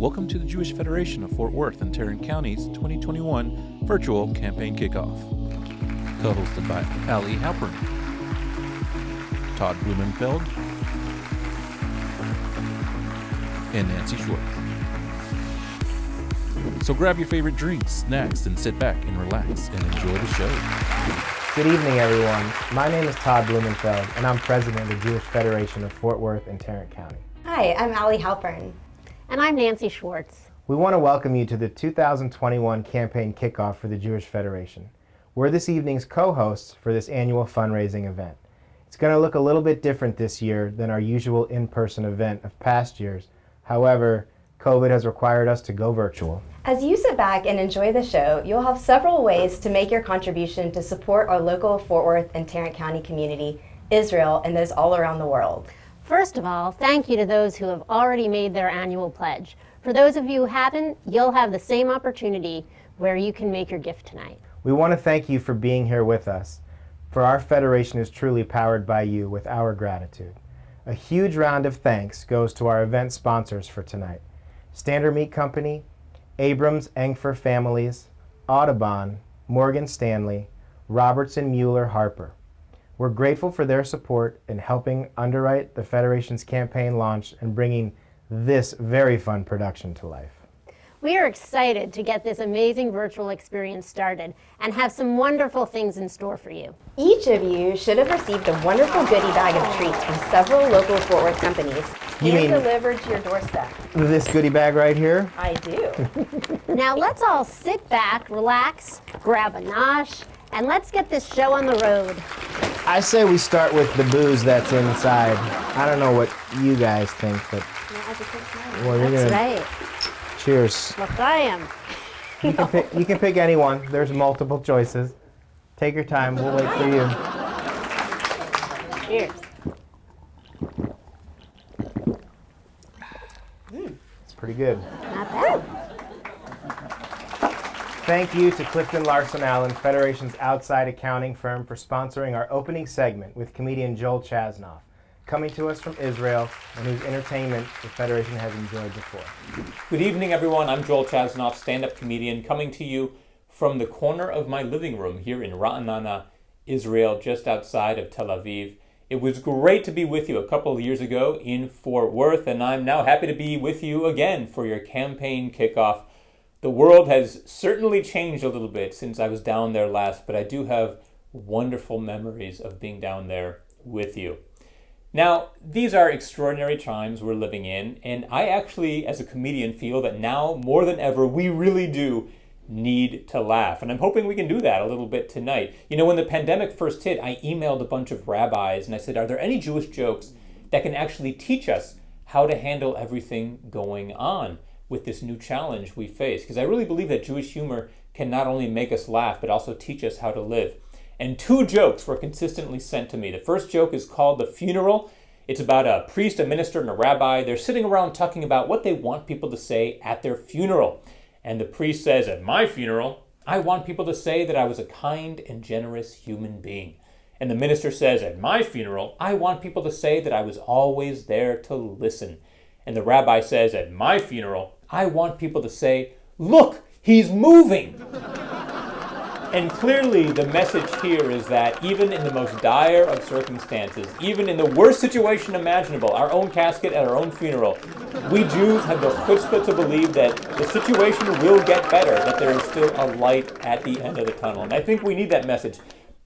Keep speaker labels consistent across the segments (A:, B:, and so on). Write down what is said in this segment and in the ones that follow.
A: Welcome to the Jewish Federation of Fort Worth and Tarrant County's 2021 Virtual Campaign Kickoff. Co-hosted by Ali Halpern, Todd Blumenfeld, and Nancy Schwartz. So grab your favorite drinks, snacks, and sit back and relax and enjoy the show.
B: Good evening, everyone. My name is Todd Blumenfeld, and I'm president of the Jewish Federation of Fort Worth and Tarrant County.
C: Hi, I'm Ali Halpern.
D: And I'm Nancy Schwartz.
B: We want to welcome you to the 2021 Campaign Kickoff for the Jewish Federation. We're this evening's co-hosts for this annual fundraising event. It's going to look a little bit different this year than our usual in-person event of past years. However, COVID has required us to go virtual.
C: As you sit back and enjoy the show, you'll have several ways to make your contribution to support our local Fort Worth and Tarrant County community, Israel, and those all around the world.
D: First of all, thank you to those who have already made their annual pledge. For those of you who haven't, you'll have the same opportunity where you can make your gift tonight.
B: We want to thank you for being here with us, for our federation is truly powered by you with our gratitude. A huge round of thanks goes to our event sponsors for tonight: Standard Meat Company, Abrams Engfer Families, Audubon, Morgan Stanley, Robertson Mueller Harper. We're grateful for their support in helping underwrite the Federation's campaign launch and bringing this very fun production to life.
D: We are excited to get this amazing virtual experience started and have some wonderful things in store for you.
C: Each of you should have received a wonderful goodie bag of treats from several local Fort Worth companies and delivered to your doorstep.
B: This goodie bag right here?
C: I do.
D: Now let's all sit back, relax, grab a nosh, and let's get this show on the road.
B: I say we start with the booze that's inside. I don't know what you guys think, but well,
D: That's right.
B: Cheers.
D: Look, I am.
B: You can pick any one. There's multiple choices. Take your time. We'll wait for you.
D: Cheers.
B: It's pretty good.
D: Not bad.
B: Thank you to Clifton Larson Allen, Federation's outside accounting firm, for sponsoring our opening segment with comedian Joel Chasnoff, coming to us from Israel and whose entertainment the Federation has enjoyed before.
E: Good evening, everyone. I'm Joel Chasnoff, stand-up comedian, coming to you from the corner of my living room here in Ra'anana, Israel, just outside of Tel Aviv. It was great to be with you a couple of years ago in Fort Worth, and I'm now happy to be with you again for your campaign kickoff. The world has certainly changed a little bit since I was down there last, but I do have wonderful memories of being down there with you. Now, these are extraordinary times we're living in, and I actually, as a comedian, feel that now more than ever, we really do need to laugh. And I'm hoping we can do that a little bit tonight. You know, when the pandemic first hit, I emailed a bunch of rabbis and I said, are there any Jewish jokes that can actually teach us how to handle everything going on with this new challenge we face? Because I really believe that Jewish humor can not only make us laugh, but also teach us how to live. And two jokes were consistently sent to me. The first joke is called The Funeral. It's about a priest, a minister, and a rabbi. They're sitting around talking about what they want people to say at their funeral. And the priest says, at my funeral, I want people to say that I was a kind and generous human being. And the minister says, at my funeral, I want people to say that I was always there to listen. And the rabbi says, at my funeral, I want people to say, look, he's moving. And clearly the message here is that even in the most dire of circumstances, even in the worst situation imaginable, our own casket at our own funeral, we Jews have the chutzpah to believe that the situation will get better, that there is still a light at the end of the tunnel. And I think we need that message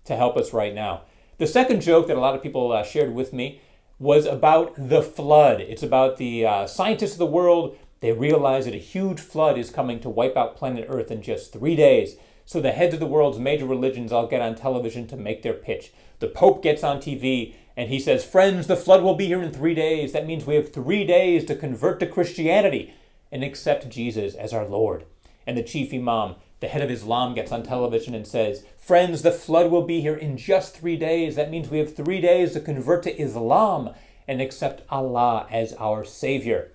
E: to help us right now. The second joke that a lot of people shared with me was about the flood. It's about the scientists of the world. They realize that a huge flood is coming to wipe out planet Earth in just 3 days. So the heads of the world's major religions all get on television to make their pitch. The Pope gets on TV and he says, friends, the flood will be here in 3 days. That means we have 3 days to convert to Christianity and accept Jesus as our Lord. And the chief imam, the head of Islam, gets on television and says, friends, the flood will be here in just 3 days. That means we have 3 days to convert to Islam and accept Allah as our Savior.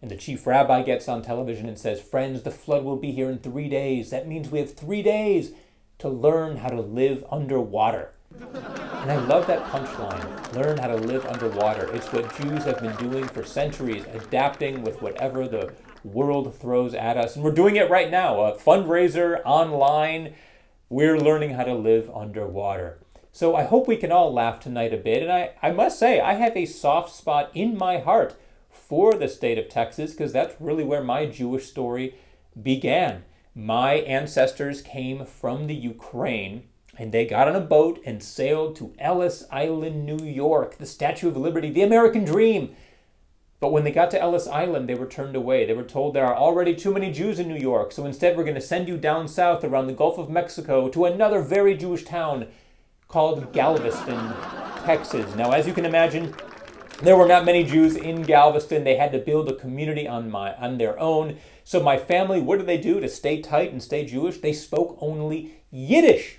E: And the chief rabbi gets on television and says, friends, the flood will be here in 3 days. That means we have 3 days to learn how to live underwater. And I love that punchline, learn how to live underwater. It's what Jews have been doing for centuries, adapting with whatever the world throws at us. And we're doing it right now, a fundraiser online. We're learning how to live underwater. So I hope we can all laugh tonight a bit. And I must say, I have a soft spot in my heart for the state of Texas, because that's really where my Jewish story began. My ancestors came from the Ukraine, and they got on a boat and sailed to Ellis Island, New York, the Statue of Liberty, the American dream. But when they got to Ellis Island, they were turned away. They were told there are already too many Jews in New York, so instead we're going to send you down south around the Gulf of Mexico to another very Jewish town called Galveston, Texas. Now, as you can imagine, there were not many Jews in Galveston. They had to build a community on their own. So my family, what did they do to stay tight and stay Jewish? They spoke only Yiddish.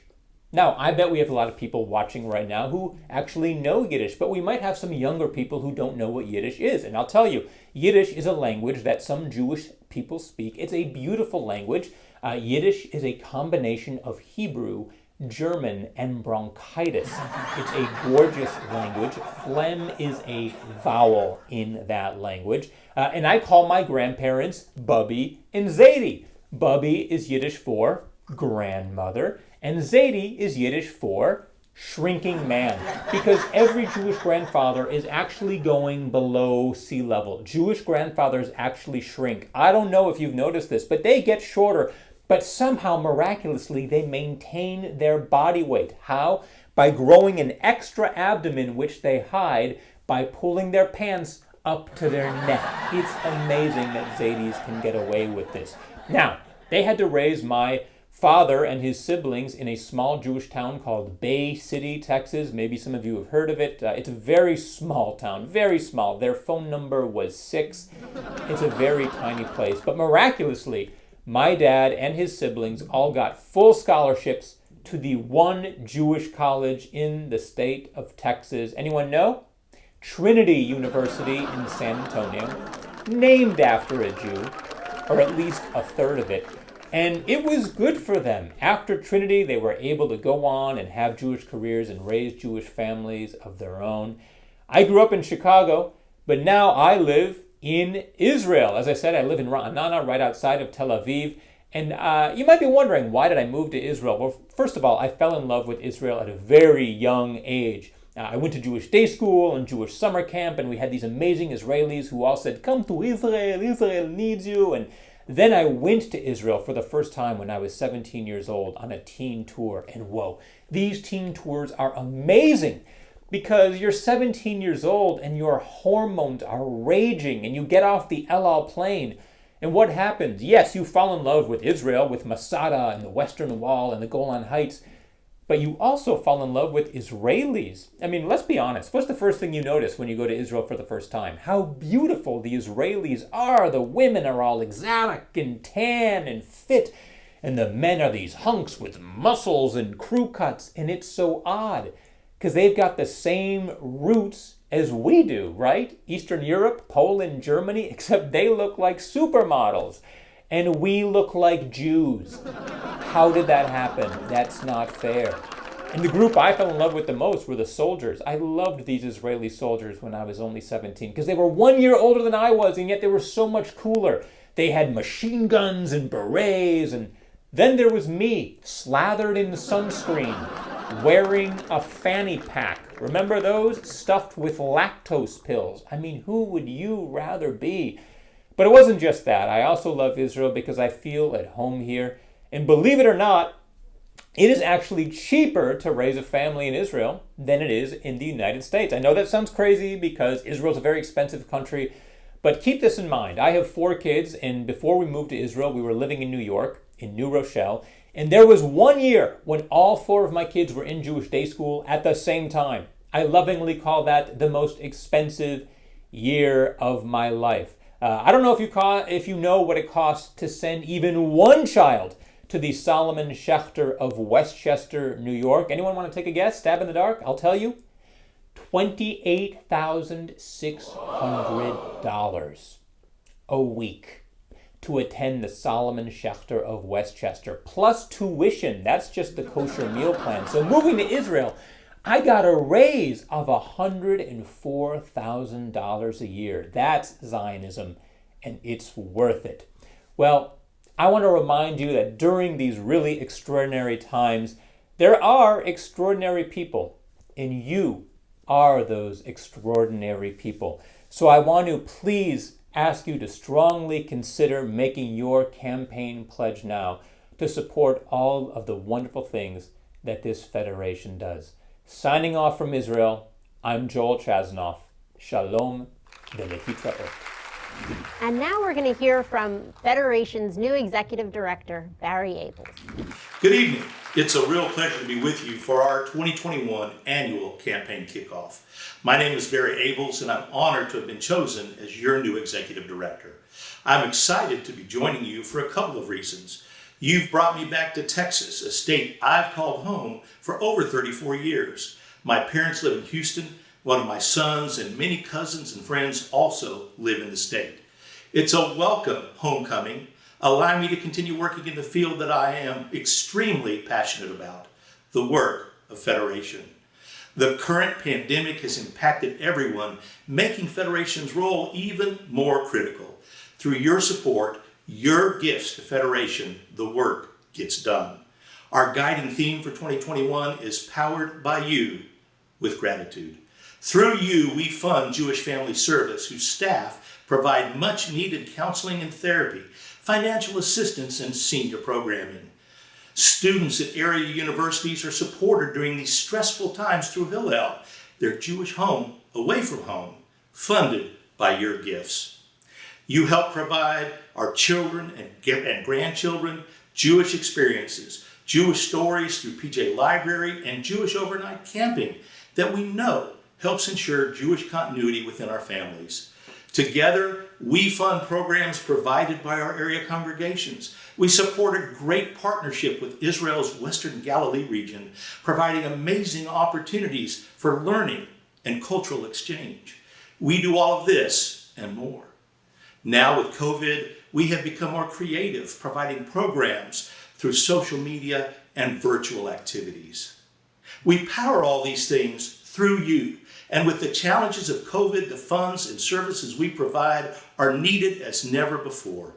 E: Now, I bet we have a lot of people watching right now who actually know Yiddish, but we might have some younger people who don't know what Yiddish is. And I'll tell you, Yiddish is a language that some Jewish people speak. It's a beautiful language. Yiddish is a combination of Hebrew, German, and bronchitis. It's a gorgeous language. Phlegm is a vowel in that language. And I call my grandparents Bubby and Zadie. Bubby is Yiddish for grandmother, and Zadie is Yiddish for shrinking man, because every Jewish grandfather is actually going below sea level. Jewish grandfathers actually shrink. I don't know if you've noticed this, but they get shorter, but somehow miraculously they maintain their body weight. How? By growing an extra abdomen which they hide by pulling their pants up to their neck. It's amazing that Zadies can get away with this. Now, they had to raise my father and his siblings in a small Jewish town called Bay City, Texas. Maybe some of you have heard of it. It's a very small town, very small. Their phone number was 6. It's a very tiny place. But miraculously, my dad and his siblings all got full scholarships to the one Jewish college in the state of Texas. Anyone know? Trinity University in San Antonio, named after a Jew, or at least a third of it. And it was good for them. After Trinity, they were able to go on and have Jewish careers and raise Jewish families of their own. I grew up in Chicago, but now I live in Israel. As I said, I live in Ra'anana, right outside of Tel Aviv. And you might be wondering, why did I move to Israel? Well, first of all, I fell in love with Israel at a very young age. I went to Jewish day school and Jewish summer camp, and we had these amazing Israelis who all said, "Come to Israel, Israel needs you." And then I went to Israel for the first time when I was 17 years old on a teen tour. And whoa, these teen tours are amazing because you're 17 years old and your hormones are raging and you get off the El Al plane. And what happens? Yes, you fall in love with Israel, with Masada and the Western Wall and the Golan Heights, but you also fall in love with Israelis. I mean, let's be honest. What's the first thing you notice when you go to Israel for the first time? How beautiful the Israelis are. The women are all exotic and tan and fit, and the men are these hunks with muscles and crew cuts. And it's so odd because they've got the same roots as we do, right? Eastern Europe, Poland, Germany, except they look like supermodels. And we look like Jews. How did that happen? That's not fair. And the group I fell in love with the most were the soldiers. I loved these Israeli soldiers when I was only 17 because they were 1 year older than I was, and yet they were so much cooler. They had machine guns and berets, and then there was me, slathered in sunscreen, wearing a fanny pack. Remember those? Stuffed with lactose pills. I mean, who would you rather be? But it wasn't just that. I also love Israel because I feel at home here. And believe it or not, it is actually cheaper to raise a family in Israel than it is in the United States. I know that sounds crazy because Israel is a very expensive country, but keep this in mind. I have 4 kids, and before we moved to Israel, we were living in New York, in New Rochelle, and there was 1 year when all 4 of my kids were in Jewish day school at the same time. I lovingly call that the most expensive year of my life. I don't know if you know what it costs to send even one child to the Solomon Schechter of Westchester, New York. Anyone want to take a guess? Stab in the dark? I'll tell you. $28,600 a week to attend the Solomon Schechter of Westchester, plus tuition. That's just the kosher meal plan. So moving to Israel, I got a raise of $104,000 a year. That's Zionism, and it's worth it. Well, I want to remind you that during these really extraordinary times, there are extraordinary people, and you are those extraordinary people. So I want to please ask you to strongly consider making your campaign pledge now to support all of the wonderful things that this federation does. Signing off from Israel, I'm Joel Chasnoff. Shalom v'lehitraot.
D: And now we're going to hear from Federation's new Executive Director, Barry Abels.
F: Good evening. It's a real pleasure to be with you for our 2021 annual campaign kickoff. My name is Barry Abels, and I'm honored to have been chosen as your new Executive Director. I'm excited to be joining you for a couple of reasons. You've brought me back to Texas, a state I've called home for over 34 years. My parents live in Houston. One of my sons and many cousins and friends also live in the state. It's a welcome homecoming, allowing me to continue working in the field that I am extremely passionate about, the work of Federation. The current pandemic has impacted everyone, making Federation's role even more critical. Through your support, your gifts to Federation, the work gets done. Our guiding theme for 2021 is Powered by You with Gratitude. Through you, we fund Jewish Family Service, whose staff provide much needed counseling and therapy, financial assistance, and senior programming. Students at area universities are supported during these stressful times through Hillel, their Jewish home away from home, funded by your gifts. You help provide our children and grandchildren Jewish experiences, Jewish stories through PJ Library and Jewish overnight camping that we know helps ensure Jewish continuity within our families. Together, we fund programs provided by our area congregations. We support a great partnership with Israel's Western Galilee region, providing amazing opportunities for learning and cultural exchange. We do all of this and more. Now with COVID, we have become more creative, providing programs through social media and virtual activities. We power all these things through you. And with the challenges of COVID, the funds and services we provide are needed as never before.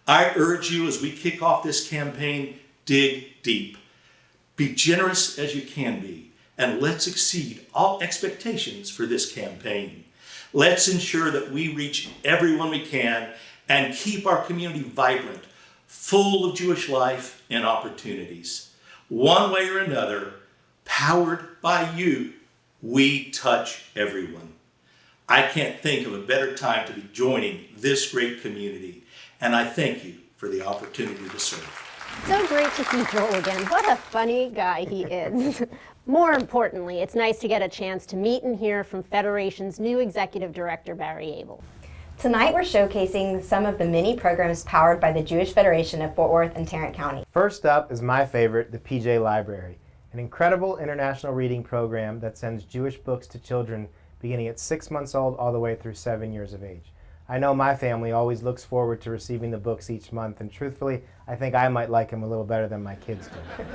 F: I urge you as we kick off this campaign, dig deep. Be generous as you can be, and let's exceed all expectations for this campaign. Let's ensure that we reach everyone we can and keep our community vibrant, full of Jewish life and opportunities. One way or another, powered by you, we touch everyone. I can't think of a better time to be joining this great community, and I thank you for the opportunity to serve.
D: So great to see Joel again. What a funny guy he is. More importantly, it's nice to get a chance to meet and hear from Federation's new Executive Director, Barry Abel.
C: Tonight we're showcasing some of the many programs powered by the Jewish Federation of Fort Worth and Tarrant County.
B: First up is my favorite, the PJ Library, an incredible international reading program that sends Jewish books to children beginning at 6 months old all the way through 7 years of age. I know my family always looks forward to receiving the books each month, and truthfully, I think I might like them a little better than my kids do.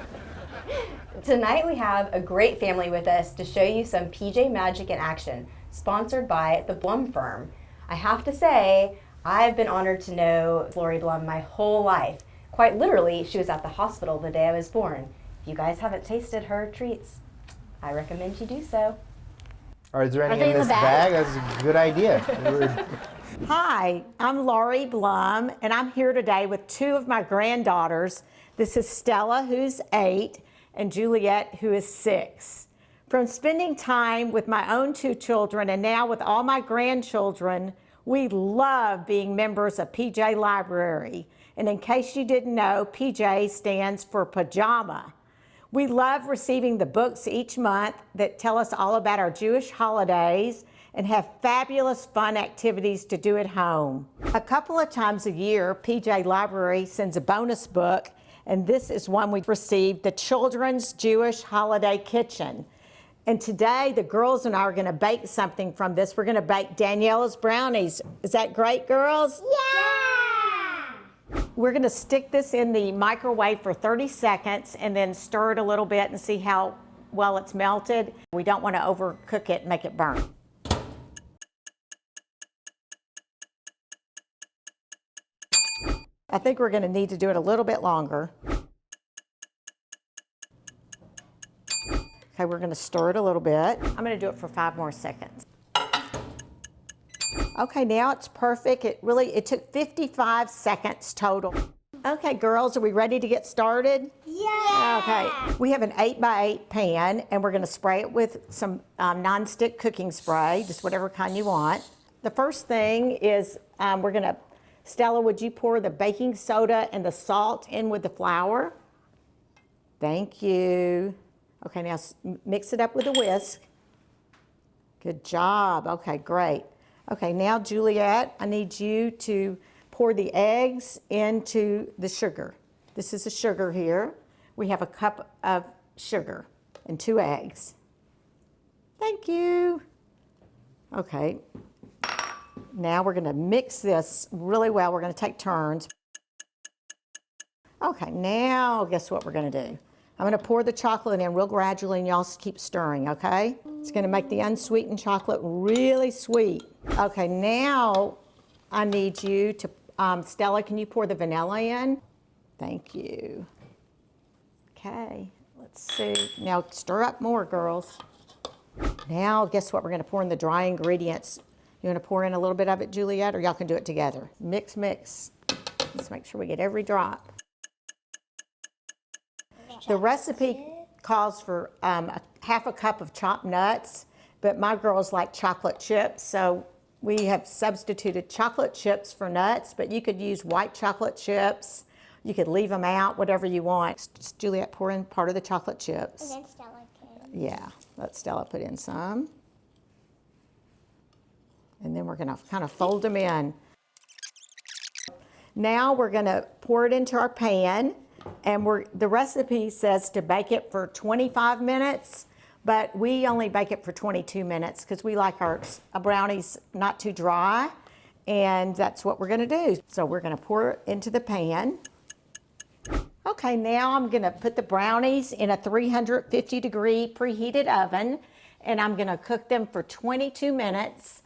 C: Tonight we have a great family with us to show you some PJ Magic in action, sponsored by the Blum Firm. I have to say, I've been honored to know Lori Blum my whole life. Quite literally, she was at the hospital the day I was born. If you guys haven't tasted her treats, I recommend you do so.
B: Or is there any
D: they
B: in
D: in
B: this
D: the bag?
B: bag? That's a good idea.
G: Hi, I'm Laurie Blum, and I'm here today with two of my granddaughters. This is Stella, who's 8, and Juliet, who is 6. From spending time with my own 2 children and now with all my grandchildren, we love being members of PJ Library. And in case you didn't know, PJ stands for pajama. We love receiving the books each month that tell us all about our Jewish holidays and have fabulous fun activities to do at home. A couple of times a year, PJ Library sends a bonus book, and this is one we received, the Children's Jewish Holiday Kitchen. And today, the girls and I are gonna bake something from this. We're gonna bake Daniela's brownies. Is that great, girls? Yeah! We're gonna stick this in the microwave for 30 seconds and then stir it a little bit and see how while it's melted. We don't want to overcook it and make it burn. I think we're going to need to do it a little bit longer. Okay, we're going to stir it a little bit. I'm going to do it for 5 more seconds. Okay, now it's perfect. It took 55 seconds total. Okay, girls, are we ready to get started?
H: Yeah.
G: Okay, we have an 8x8 pan, and we're going to spray it with some non-stick cooking spray, just whatever kind you want. The first thing is Stella, would you pour the baking soda and the salt in with the flour? Thank you. Okay, now mix it up with a whisk. Good job. Okay, great. Okay, now Juliet, I need you to pour the eggs into the sugar. This is the sugar here. We have a cup of sugar and 2 eggs. Thank you. Okay. Now we're going to mix this really well. We're going to take turns. Okay, now guess what we're going to do? I'm going to pour the chocolate in real gradually, and y'all keep stirring, okay? It's going to make the unsweetened chocolate really sweet. Okay, now I need you to, Stella, can you pour the vanilla in? Thank you. Okay, let's see. Now stir up more, girls. Now guess what we're going to pour in the dry ingredients. You want to pour in a little bit of it, Juliet, or y'all can do it together? Mix, mix. Let's make sure we get every drop. The recipe calls for half a cup of chopped nuts, but my girls like chocolate chips, so we have substituted chocolate chips for nuts, but you could use white chocolate chips. You could leave them out, whatever you want. Just, Juliet, pour in part of the chocolate chips.
H: And then Stella can.
G: Yeah, let Stella put in some. And then we're going to kind of fold them in. Now we're going to pour it into our pan, and the recipe says to bake it for 25 minutes, but we only bake it for 22 minutes because we like our brownies not too dry, and that's what we're going to do. So we're going to pour it into the pan. Okay, now I'm going to put the brownies in a 350-degree preheated oven, and I'm going to cook them for 22 minutes.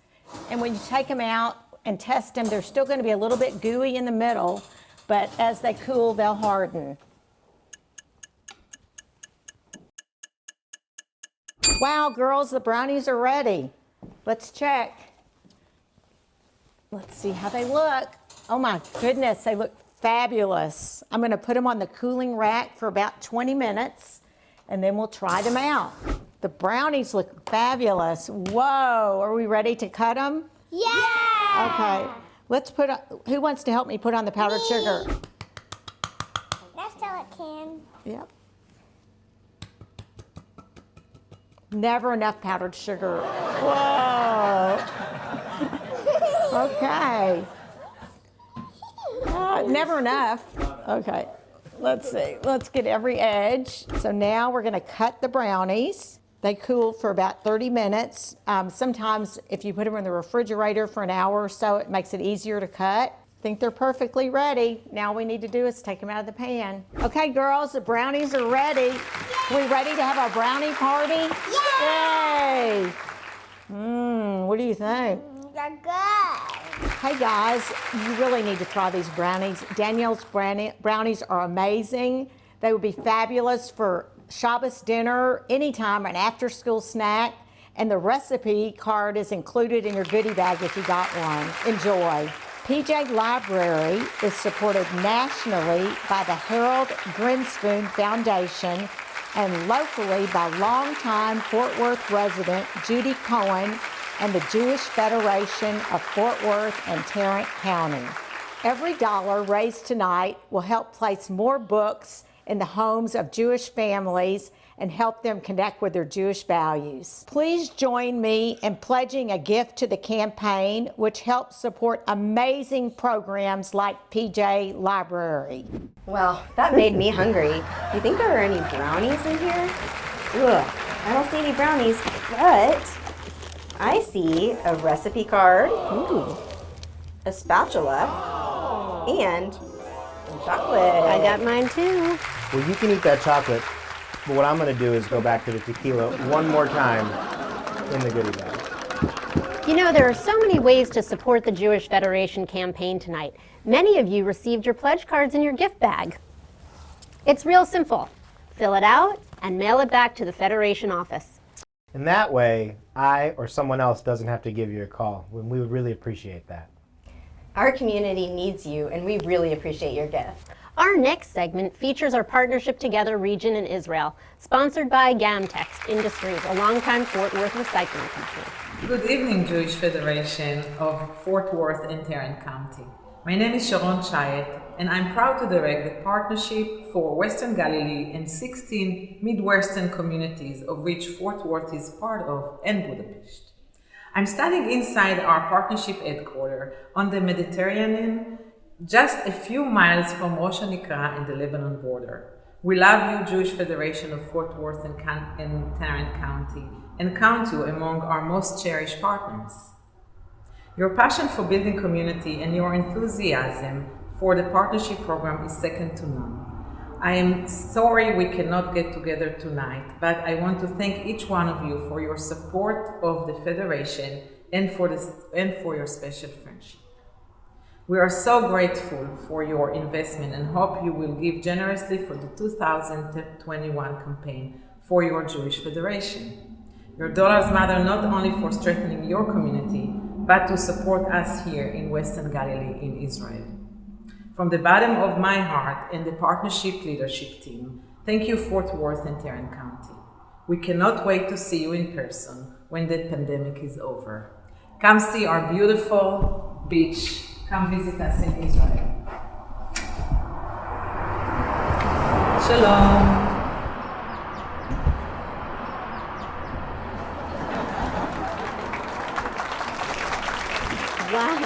G: And when you take them out and test them, they're still going to be a little bit gooey in the middle, but as they cool, they'll harden. Wow, girls, the brownies are ready. Let's check. Let's see how they look. Oh my goodness, they look fabulous. I'm going to put them on the cooling rack for about 20 minutes, and then we'll try them out. The brownies look fabulous. Whoa, are we ready to cut them?
H: Yeah!
G: Okay, let's who wants to help me put on the powdered sugar?
H: That's Stella can.
G: Yep. Never enough powdered sugar. Whoa. Okay. Never enough. Okay, let's see. Let's get every edge. So now we're gonna cut the brownies. They cool for about 30 minutes. Sometimes if you put them in the refrigerator for an hour or so, it makes it easier to cut. I think they're perfectly ready. Now all we need to do is take them out of the pan. Okay, girls, the brownies are ready. Yay! We ready to have our brownie party? Yay! Yay! What do you think?
H: They're good.
G: Hey guys, you really need to try these brownies. Danielle's brownies are amazing. They would be fabulous for Shabbos dinner, anytime, an after-school snack, and the recipe card is included in your goodie bag if you got one. Enjoy. PJ Library is supported nationally by the Harold Grinspoon Foundation and locally by longtime Fort Worth resident Judy Cohen and the Jewish Federation of Fort Worth and Tarrant County. Every dollar raised tonight will help place more books in the homes of Jewish families and help them connect with their Jewish values. Please join me in pledging a gift to the campaign, which helps support amazing programs like PJ Library.
C: Well, that made me hungry. Do you think there are any brownies in here? Ugh, I don't see any brownies, but I see a recipe card, a spatula, and some chocolate.
D: I got mine too.
B: Well, you can eat that chocolate. But what I'm going to do is go back to the tequila one more time in the goodie bag.
D: You know, there are so many ways to support the Jewish Federation campaign tonight. Many of you received your pledge cards in your gift bag. It's real simple. Fill it out and mail it back to the Federation office.
B: And that way, I or someone else doesn't have to give you a call. We would really appreciate that.
C: Our community needs you, and we really appreciate your gift.
D: Our next segment features our Partnership Together region in Israel, sponsored by Gamtex Industries, a longtime Fort Worth recycling company.
I: Good evening, Jewish Federation of Fort Worth and Tarrant County. My name is Sharon Chayet, and I'm proud to direct the Partnership for Western Galilee and 16 Midwestern communities, of which Fort Worth is part of, and Budapest. I'm standing inside our partnership headquarters on the Mediterranean, just a few miles from Rosh Hanikra and the Lebanon border. We love you, Jewish Federation of Fort Worth and Tarrant County, and count you among our most cherished partners. Your passion for building community and your enthusiasm for the partnership program is second to none. I am sorry we cannot get together tonight, but I want to thank each one of you for your support of the Federation and for your special friendship. We are so grateful for your investment and hope you will give generously for the 2021 campaign for your Jewish Federation. Your dollars matter not only for strengthening your community, but to support us here in Western Galilee in Israel. From the bottom of my heart and the partnership leadership team, thank you, Fort Worth and Tarrant County. We cannot wait to see you in person when the pandemic is over. Come see our beautiful beach. Come visit us in Israel. Shalom.
D: Wow,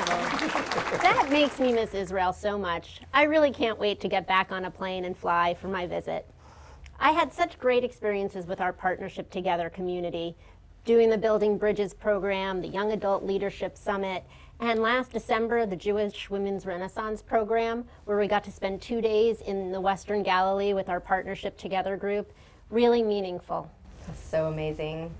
D: that makes me miss Israel so much. I really can't wait to get back on a plane and fly for my visit. I had such great experiences with our Partnership Together community, doing the Building Bridges program, the Young Adult Leadership Summit, and last December, the Jewish Women's Renaissance program, where we got to spend 2 days in the Western Galilee with our Partnership Together group. Really meaningful.
C: That's so amazing.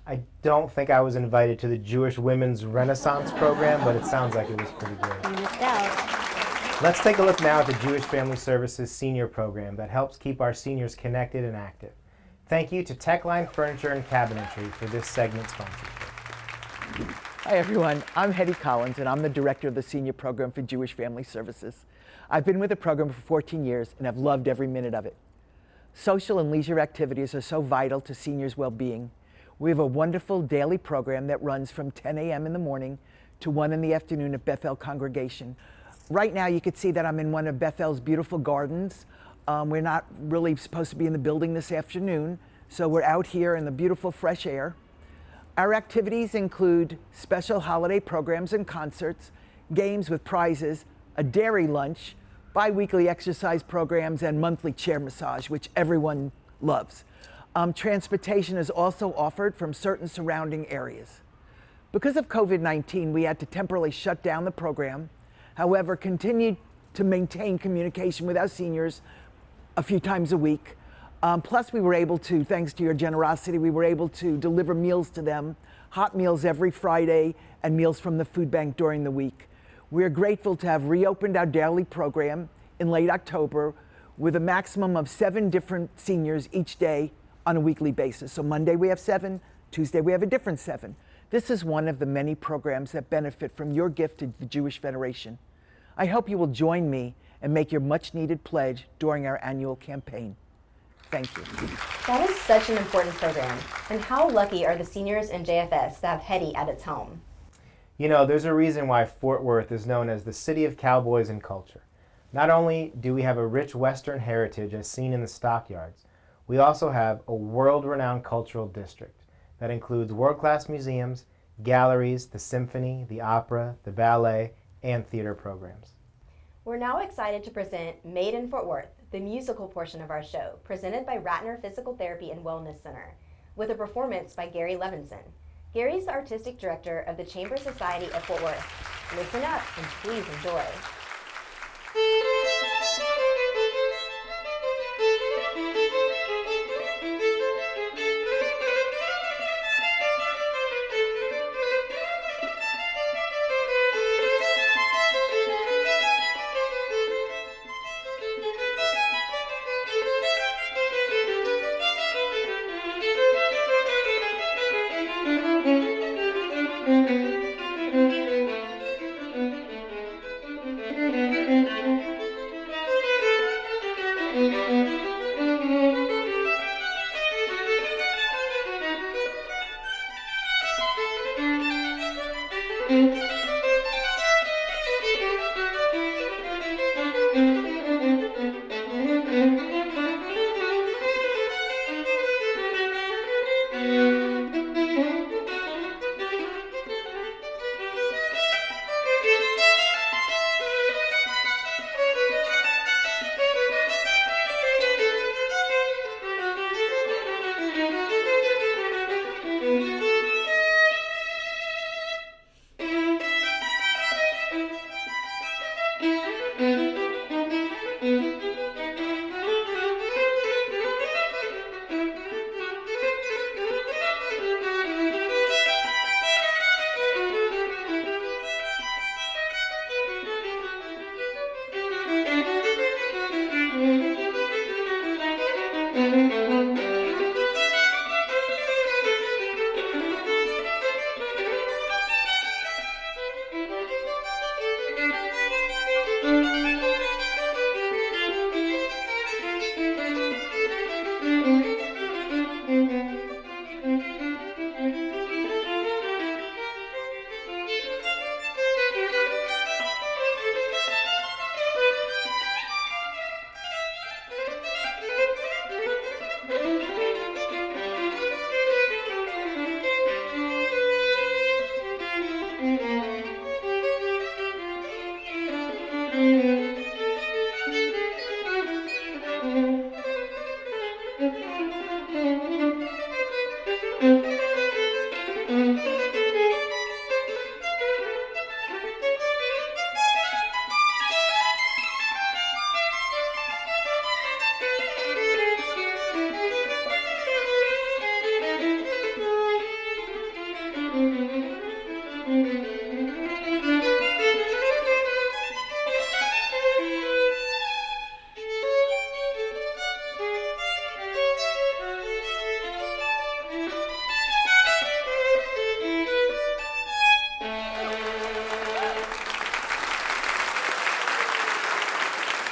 B: I don't think I was invited to the Jewish Women's Renaissance program, but it sounds like it was pretty good.
D: You missed out.
B: Let's take a look now at the Jewish Family Services Senior Program that helps keep our seniors connected and active. Thank you to Techline Furniture and Cabinetry for this segment sponsorship.
J: Hi everyone, I'm Hetty Collins and I'm the director of the Senior Program for Jewish Family Services. I've been with the program for 14 years and have loved every minute of it. Social and leisure activities are so vital to seniors' well-being. We have a wonderful daily program that runs from 10 a.m. in the morning to 1 in the afternoon at Bethel Congregation. Right now you can see that I'm in one of Bethel's beautiful gardens. We're not really supposed to be in the building this afternoon, so we're out here in the beautiful fresh air. Our activities include special holiday programs and concerts, games with prizes, a dairy lunch, bi-weekly exercise programs, and monthly chair massage, which everyone loves. Transportation is also offered from certain surrounding areas. Because of COVID-19, we had to temporarily shut down the program. However, continued to maintain communication with our seniors a few times a week. Plus, we were able to, thanks to your generosity, we were able to deliver meals to them, hot meals every Friday, and meals from the food bank during the week. We're grateful to have reopened our daily program in late October with a maximum of 7 different seniors each day on a weekly basis. So Monday we have 7, Tuesday we have a different 7. This is one of the many programs that benefit from your gift to the Jewish Federation. I hope you will join me and make your much-needed pledge during our annual campaign. Thank you.
C: That is such an important program. And how lucky are the seniors in JFS to have Hetty at its home?
B: You know, there's a reason why Fort Worth is known as the city of cowboys and culture. Not only do we have a rich Western heritage as seen in the stockyards, we also have a world-renowned cultural district that includes world-class museums, galleries, the symphony, the opera, the ballet, and theater programs.
C: We're now excited to present Made in Fort Worth, the musical portion of our show, presented by Ratner Physical Therapy and Wellness Center, with a performance by Gary Levinson. Gary's the artistic director of the Chamber Society of Fort Worth. Listen up and please enjoy.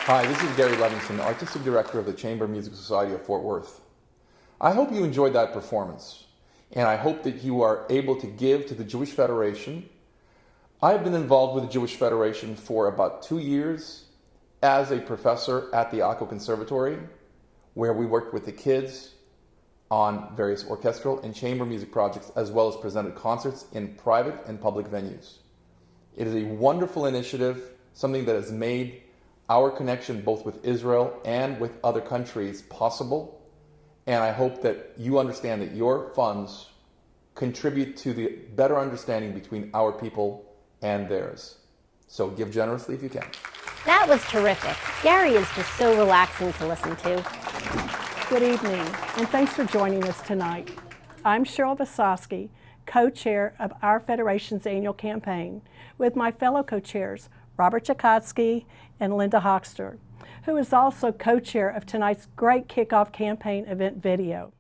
K: Hi, this is Gary Levinson, Artistic Director of the Chamber Musical Society of Fort Worth. I hope you enjoyed that performance, and I hope that you are able to give to the Jewish Federation. I've been involved with the Jewish Federation for about 2 years as a professor at the Akko Conservatory, where we worked with the kids on various orchestral and chamber music projects, as well as presented concerts in private and public venues. It is a wonderful initiative, something that has made our connection both with Israel and with other countries possible. And I hope that you understand that your funds contribute to the better understanding between our people and theirs. So give generously if you can.
D: That was terrific. Gary is just so relaxing to listen to.
L: Good evening, and thanks for joining us tonight. I'm Cheryl Vasosky, co-chair of our Federation's annual campaign, with my fellow co-chairs, Robert Chakotski and Linda Hochster, who is also co-chair of tonight's great Kickoff campaign event video.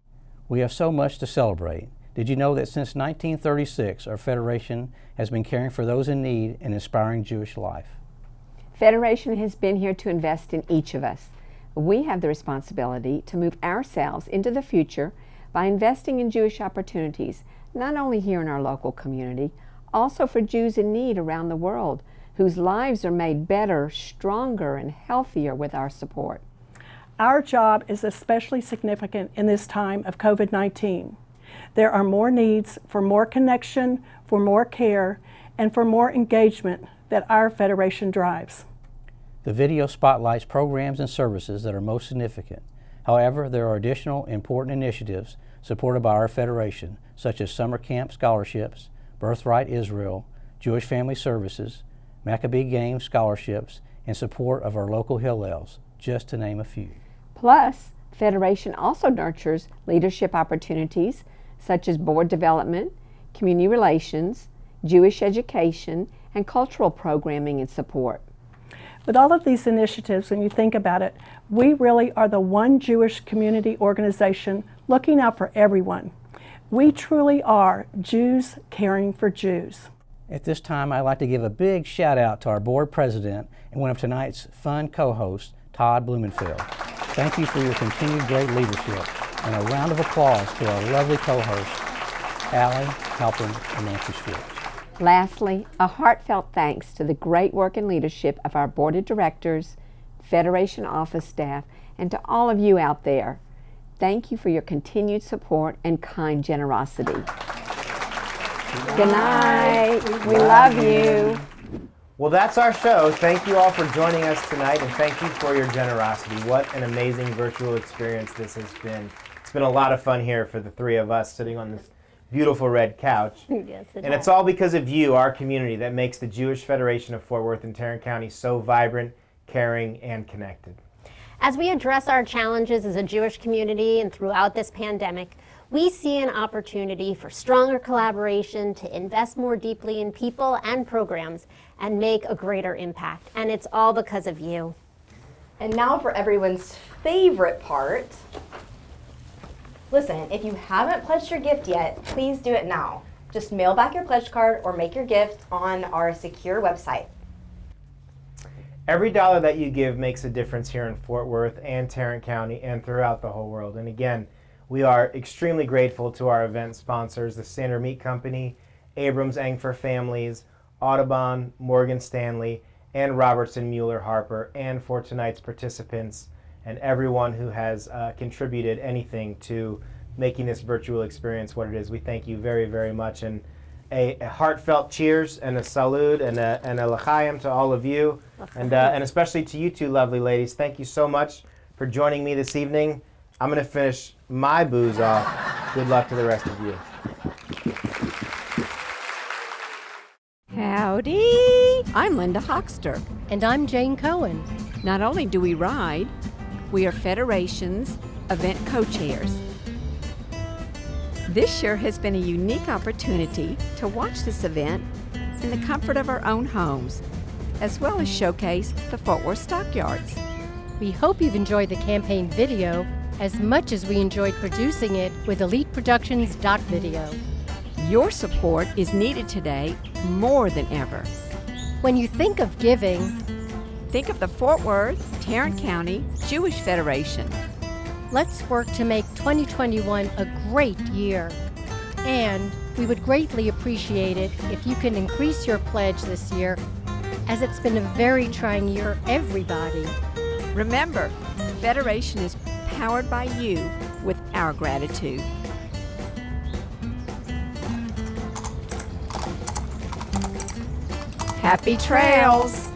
M: We have so much to celebrate. Did you know that since 1936, our Federation has been caring for those in need and inspiring Jewish life?
N: Federation has been here to invest in each of us. We have the responsibility to move ourselves into the future by investing in Jewish opportunities, not only here in our local community, also for Jews in need around the world, whose lives are made better, stronger, and healthier with our support.
L: Our job is especially significant in this time of COVID-19. There are more needs for more connection, for more care, and for more engagement that our Federation drives.
M: The video spotlights programs and services that are most significant. However, there are additional important initiatives supported by our Federation, such as summer camp scholarships, Birthright Israel, Jewish Family Services, Maccabee Games scholarships, and support of our local Hillels, just to name a few.
N: Plus, Federation also nurtures leadership opportunities such as board development, community relations, Jewish education, and cultural programming and support.
L: With all of these initiatives, when you think about it, we really are the one Jewish community organization looking out for everyone. We truly are Jews caring for Jews.
M: At this time, I'd like to give a big shout out to our board president and one of tonight's fun co-hosts, Todd Blumenfeld. Thank you for your continued great leadership, and a round of applause to our lovely co-hosts, Allie, Halpern, and Nancy Schwartz.
N: Lastly, a heartfelt thanks to the great work and leadership of our board of directors, Federation office staff, and to all of you out there. Thank you for your continued support and kind generosity. Good night. We love you.
B: Well, that's our show. Thank you all for joining us tonight, and thank you for your generosity. What an amazing virtual experience this has been. It's been a lot of fun here for the three of us sitting on this beautiful red couch.
D: Yes,
B: And it's all because of you, our community, that makes the Jewish Federation of Fort Worth and Tarrant County so vibrant, caring, and connected.
D: As we address our challenges as a Jewish community and throughout this pandemic, we see an opportunity for stronger collaboration to invest more deeply in people and programs and make a greater impact. And it's all because of you.
C: And now for everyone's favorite part. Listen, if you haven't pledged your gift yet, please do it now. Just mail back your pledge card or make your gift on our secure website.
B: Every dollar that you give makes a difference here in Fort Worth and Tarrant County and throughout the whole world. And again, we are extremely grateful to our event sponsors, the Standard Meat Company, Abrams Engfer Families, Audubon, Morgan Stanley, and Robertson Mueller Harper, and for tonight's participants and everyone who has contributed anything to making this virtual experience what it is. We thank you very, very much. And a heartfelt cheers and a salud and a l'chaim to all of you, and especially to you two lovely ladies. Thank you so much for joining me this evening. I'm going to finish my booze off. Good luck to the rest of you.
N: Howdy! I'm Linda Hoxter.
O: And I'm Jane Cohen.
N: Not only do we ride, we are Federation's event co-chairs. This year has been a unique opportunity to watch this event in the comfort of our own homes, as well as showcase the Fort Worth Stockyards.
O: We hope you've enjoyed the campaign video as much as we enjoyed producing it with Elite Productions Doc Video.
N: Your support is needed today more than ever.
O: When you think of giving,
N: think of the Fort Worth, Tarrant County Jewish Federation.
O: Let's work to make 2021 a great year. And we would greatly appreciate it if you can increase your pledge this year, as it's been a very trying year for everybody.
N: Remember, Federation is powered by you with our gratitude. Happy trails!